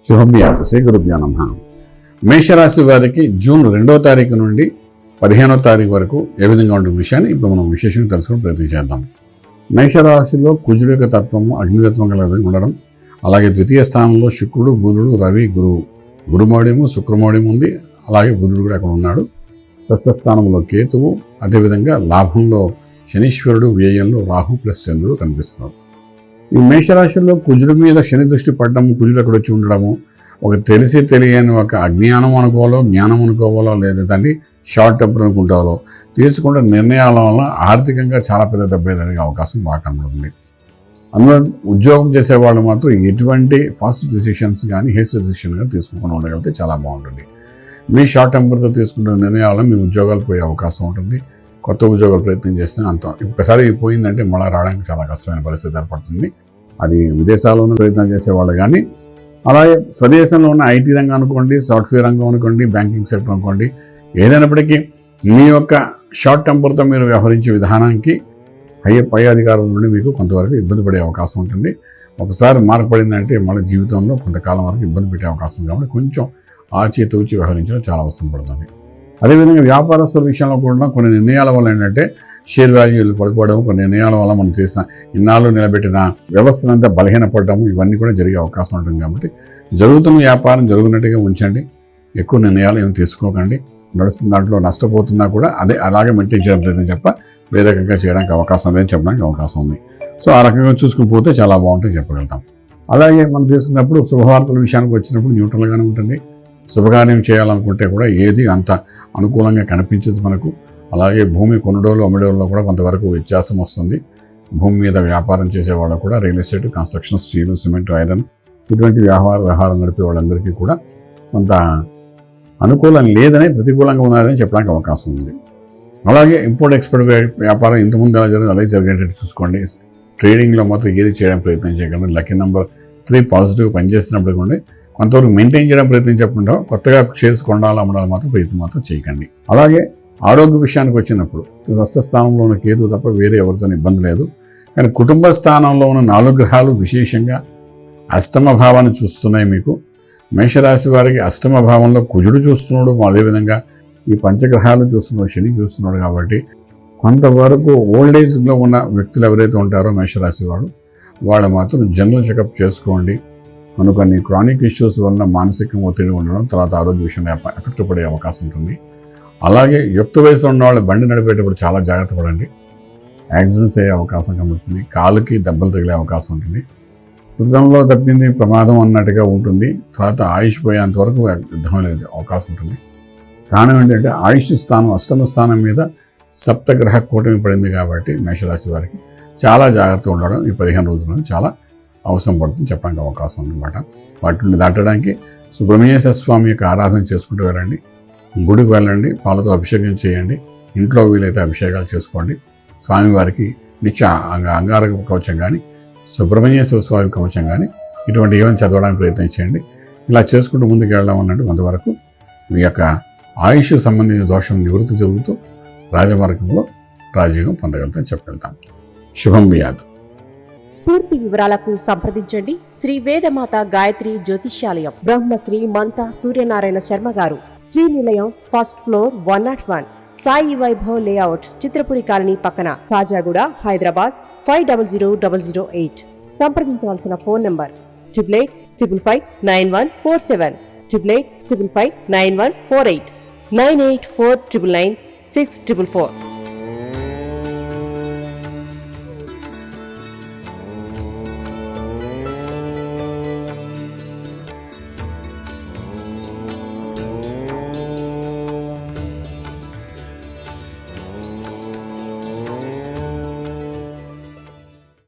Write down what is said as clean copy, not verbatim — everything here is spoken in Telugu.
శుభమ్యాతు శ్రీ గురుభ్యో నమః. మేషరాశి వారికి జూన్ 2వ తారీఖు నుండి 15వ తారీఖు వరకు ఏ విధంగా ఉంటుంది విషయాన్ని ఇప్పుడు మనం విశేషంగా తెలుసుకుని ప్రయత్నం చేద్దాం. మేషరాశిలో కుజుడు యొక్క తత్వము అగ్నితత్వం కలిగి ఉండడం, అలాగే ద్వితీయ స్థానంలో శుక్రుడు, బుధుడు, రవి, గురుమౌఢ్యము, శుక్రమౌఢ్యం ఉంది. అలాగే బుధుడు కూడా అక్కడ ఉన్నాడు. షష్ఠ స్థానంలో కేతువు, అదేవిధంగా లాభంలో శనీశ్వరుడు, వ్యయంలో రాహు ప్లస్ చంద్రుడు కనిపిస్తున్నారు. ఈ మేషరాశిలో కుజుడి మీద శని దృష్టి పడడము, కుజుడు అక్కడ వచ్చి ఉండడము, ఒక తెలిసి తెలియని ఒక అజ్ఞానం అనుకోవాలో, జ్ఞానం అనుకోవాలో, లేదా దాన్ని షార్ట్ టెంపర్ అనుకుంటాలో తీసుకుంటే నిర్ణయాల వల్ల ఆర్థికంగా చాలా పెద్ద దెబ్బ జరిగే అవకాశం బాగా కనబడుతుంది. అందులో ఉద్యోగం చేసేవాళ్ళు మాత్రం ఎటువంటి ఫాస్ట్ డెసిషన్స్ కానీ హేస్ట్ డెసిషన్ కానీ తీసుకుని ఉండగలిగితే చాలా బాగుంటుంది. మీ షార్ట్ టెంపర్తో తీసుకునే నిర్ణయాలను మీ ఉద్యోగాలు పోయే అవకాశం ఉంటుంది. కొత్త ఉద్యోగాలు ప్రయత్నం చేస్తే అంత ఒకసారి పోయిందంటే మళ్ళీ రావడానికి చాలా కష్టమైన పరిస్థితి ఏర్పడుతుంది. అది విదేశాల్లోనూ ప్రయత్నం చేసేవాళ్ళు కానీ, అలాగే స్వదేశంలో ఉన్న ఐటీ రంగం అనుకోండి, సాఫ్ట్వేర్ రంగం అనుకోండి, బ్యాంకింగ్ సెక్టర్ అనుకోండి, ఏదైనప్పటికీ మీ యొక్క షార్ట్ టెంపర్తో మీరు వ్యవహరించే విధానానికి పై అధికారుల నుండి మీకు కొంతవరకు ఇబ్బంది పడే అవకాశం ఉంటుంది. ఒకసారి మార్పు పడిందంటే మళ్ళీ జీవితంలో కొంతకాలం వరకు ఇబ్బంది పెట్టే అవకాశం కాబట్టి కొంచెం ఆచితూచి వ్యవహరించడం చాలా అవసరం పడుతుంది. అదేవిధంగా వ్యాపారస్తుల విషయంలో కూడా కొన్ని నిర్ణయాల వల్ల ఏంటంటే షేర్ వాల్యూలు పడిపోవడం, కొన్ని నిర్ణయాల వల్ల మనం చేసిన ఇన్నాళ్ళు నిలబెట్టిన వ్యవస్థనంతా బలహీనపడడం, ఇవన్నీ కూడా జరిగే అవకాశం ఉంటుంది. కాబట్టి జరుగుతున్న వ్యాపారం జరుగుతున్నట్టుగా ఉంచండి. ఎక్కువ నిర్ణయాలు ఏమి తీసుకోకండి. నడుస్తున్న దాంట్లో నష్టపోతున్నా కూడా అలాగే మెయింటైన్ చేయడం లేదని వేరే రకంగా చేయడానికి అవకాశం లేదని చెప్పడానికి అవకాశం ఉంది. సో ఆ రకంగా చూసుకుని పోతే చాలా బాగుంటుంది చెప్పగలుగుతాం. అలాగే మనం తీసుకున్నప్పుడు శుభవార్తల విషయానికి వచ్చినప్పుడు న్యూట్రల్గానే ఉంటుంది. శుభకార్యం చేయాలనుకుంటే కూడా ఏది అంత అనుకూలంగా కనిపించదు మనకు. అలాగే భూమి కొనుగోలు అమ్మడంలో కూడా కొంతవరకు వ్యత్యాసం వస్తుంది. భూమి మీద వ్యాపారం చేసేవాళ్ళు కూడా real estate, construction, steel, cement, iron ఇటువంటి వ్యవహారం నడిపే వాళ్ళందరికీ కూడా కొంత అనుకూలం లేదని, ప్రతికూలంగా ఉన్నదని చెప్పడానికి అవకాశం ఉంది. అలాగే ఇంపోర్ట్ ఎక్స్పోర్ట్ వ్యాపారం ఇంతకుముందు ఎలా జరిగింది అలాగే జరిగేటట్టు చూసుకోండి. ట్రేడింగ్లో మాత్రం ఏది చేయడం ప్రయత్నం చేయకండి. లక్కీ నెంబర్ 3 పాజిటివ్ పనిచేస్తున్నప్పుడు కూడా కొంతవరకు మెయింటైన్ చేయడం ప్రయత్నం చెప్పకుండా కొత్తగా షేర్స్ కొనాలి అమ్మడాలు మాత్రం ప్రయత్నం మాత్రం చేయకండి. అలాగే ఆరోగ్య విషయానికి వచ్చినప్పుడు స్వస్థ స్థానంలో ఉన్న కేతు తప్ప వేరే ఎవరితో ఇబ్బంది లేదు. కానీ కుటుంబ స్థానంలో ఉన్న 4 గ్రహాలు విశేషంగా అష్టమ భావాన్ని చూస్తున్నాయి. మీకు మేషరాశి వారికి అష్టమ భావంలో కుజుడు చూస్తున్నాడు, అదేవిధంగా ఈ పంచగ్రహాలు చూస్తున్నాడు, శని చూస్తున్నాడు. కాబట్టి కొంతవరకు ఓల్డ్ ఏజ్లో ఉన్న వ్యక్తులు ఎవరైతే ఉంటారో మేషరాశి వాళ్ళు మాత్రం జనరల్ చెకప్ చేసుకోండి. కొన్ని క్రానిక్ ఇష్యూస్ వల్ల మానసిక ఒత్తిడి ఉండడం, తర్వాత ఆరోగ్య విషయంలో ఎఫెక్ట్ పడే అవకాశం ఉంటుంది. అలాగే యుక్త వయసులో ఉన్న వాళ్ళు బండి నడిపేటప్పుడు చాలా జాగ్రత్త పడండి. యాక్సిడెంట్స్ అయ్యే అవకాశం కలుగుతుంది, కాలుకి దెబ్బలు తగిలే అవకాశం ఉంటుంది. యుద్ధంలో తప్పింది ప్రమాదం అన్నట్టుగా ఉంటుంది. తర్వాత ఆయుష్ పోయేంత వరకు యుద్ధం అనేది అవకాశం ఉంటుంది. కారణం ఏంటంటే ఆయుష్ స్థానం అష్టమ స్థానం మీద సప్తగ్రహ కూటమి పడింది. కాబట్టి మేషరాశి వారికి చాలా జాగ్రత్తగా ఉండడం ఈ 15 రోజుల్లో చాలా అవసరం పడుతుంది చెప్పడానికి అవకాశం ఉందన్నమాట. వాటిని దాటడానికి సుబ్రహ్మణ్యేశ్వర స్వామి యొక్క ఆరాధన చేసుకుంటూ వెళ్ళండి, గుడికి వెళ్ళండి, పాలతో అభిషేకం చేయండి, ఇంట్లో వీలైతే అభిషేకాలు చేసుకోండి. స్వామివారికి నిత్య అంగారక కవచం కానీ, సుబ్రహ్మణ్యేశ్వర స్వామి కవచం కానీ ఇటువంటి ఏమైనా చదవడానికి ప్రయత్నం చేయండి. ఇలా చేసుకుంటూ ముందుకు వెళ్ళడం అన్నట్టు కొంతవరకు మీ యొక్క ఆయుష్ సంబంధించిన దోషం నివృత్తి జరుగుతూ రాజమార్గంలో రాజయోగం పొందగలుగుతాం చెప్పగలుగుతాం. శుభం వ్యాధు. పూర్తి వివరాలకు సంప్రదించండి శ్రీ వేదమాత గాయత్రి జ్యోతిష్యాలయం, బ్రహ్మశ్రీ మంతా సూర్యనారాయణ శర్మ గారు, Srinilayam, first floor, 101, Sai Vaibhav layout, Chitrapuri colony పక్కన, కాజాగూడ, హైదరాబాద్ 500008. సంప్రదించవలసిన ఫోన్ నంబర్ 8855559147, 8855559148, 9849996644.